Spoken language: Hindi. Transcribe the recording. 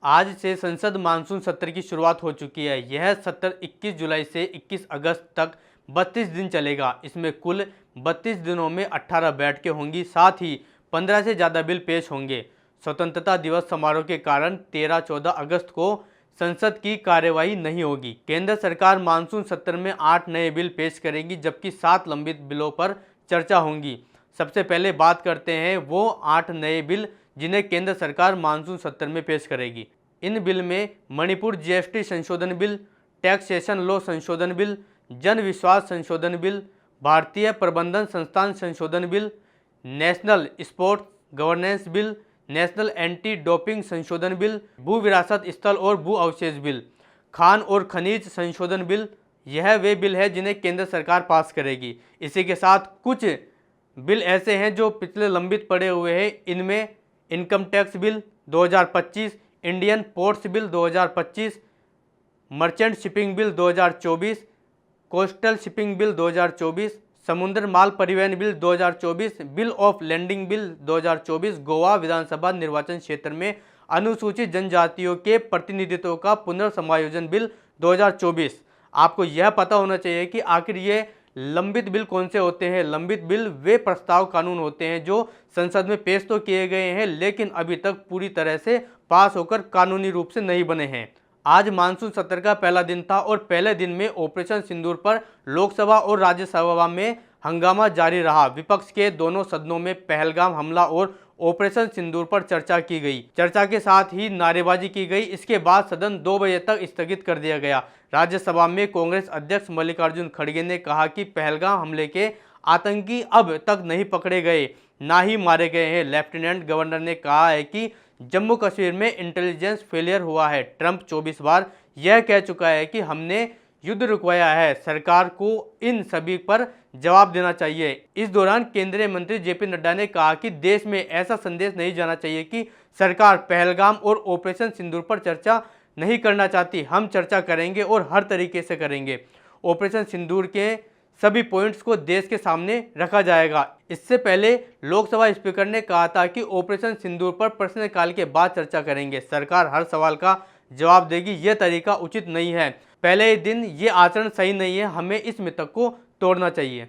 आज से संसद मानसून सत्र की शुरुआत हो चुकी है। यह सत्र 21 जुलाई से 21 अगस्त तक 32 दिन चलेगा। इसमें कुल 32 दिनों में 18 बैठकें होंगी। साथ ही 15 से ज़्यादा बिल पेश होंगे। स्वतंत्रता दिवस समारोह के कारण 13-14 अगस्त को संसद की कार्यवाही नहीं होगी। केंद्र सरकार मानसून सत्र में 8 नए बिल पेश करेगी, जबकि 7 लंबित बिलों पर चर्चा होगी। सबसे पहले बात करते हैं वो 8 नए बिल जिन्हें केंद्र सरकार मानसून सत्र में पेश करेगी। इन बिल में मणिपुर जीएसटी संशोधन बिल, टैक्सेशन लॉ संशोधन बिल, जन विश्वास संशोधन बिल, भारतीय प्रबंधन संस्थान संशोधन bill, national sports governance bill, national anti doping संशोधन बिल, भू विरासत स्थल और भू अवशेष बिल, खान और खनिज संशोधन बिल। यह वे बिल है जिन्हें केंद्र सरकार पास करेगी। इसी के साथ कुछ बिल ऐसे हैं जो पिछले लंबित पड़े हुए हैं। इनमें income tax bill 2025, Indian ports bill 2025, merchant shipping bill 2024, coastal shipping bill 2024, समुद्र माल परिवहन bill 2024, bill of landing bill 2024, Goa विधानसभा निर्वाचन क्षेत्र में अनुसूचित जनजातियों के प्रतिनिधित्व का पुनर्समायोजन बिल 2024। आपको यह पता होना चाहिए कि आखिर ये लंबित बिल कौन से होते हैं। लंबित बिल वे प्रस्ताव कानून होते हैं जो संसद में पेश तो किए गए हैं, लेकिन अभी तक पूरी तरह से पास होकर कानूनी रूप से नहीं बने हैं। आज मानसून सत्र का पहला दिन था और पहले दिन में ऑपरेशन सिंदूर पर लोकसभा और राज्यसभा में हंगामा जारी रहा। विपक्ष के दोनों सदनों में पहलगाम हमला और ऑपरेशन सिंदूर पर चर्चा की गई। चर्चा के साथ ही नारेबाजी की गई। इसके बाद सदन 2 बजे तक स्थगित कर दिया गया। राज्यसभा में कांग्रेस अध्यक्ष मल्लिकार्जुन खड़गे ने कहा कि पहलगाम हमले के आतंकी अब तक नहीं पकड़े गए, ना ही मारे गए हैं। लेफ्टिनेंट गवर्नर ने कहा है कि जम्मू कश्मीर में इंटेलिजेंस फेलियर हुआ है। ट्रंप 24 बार यह कह चुका है कि हमने युद्ध रुकवाया है। सरकार को इन सभी पर जवाब देना चाहिए। इस दौरान केंद्रीय मंत्री जेपी नड्डा ने कहा कि देश में ऐसा संदेश नहीं जाना चाहिए कि सरकार पहलगाम और ऑपरेशन सिंदूर पर चर्चा नहीं करना चाहती। हम चर्चा करेंगे और हर तरीके से करेंगे। ऑपरेशन सिंदूर के सभी पॉइंट्स को देश के सामने रखा जाएगा। इससे पहले लोकसभा स्पीकर ने कहा था कि ऑपरेशन सिंदूर पर प्रश्नकाल के बाद चर्चा करेंगे। सरकार हर सवाल का जवाब देगी। यह तरीका उचित नहीं है। पहले ही दिन ये आचरण सही नहीं है। हमें इस मिथक को तोड़ना चाहिए।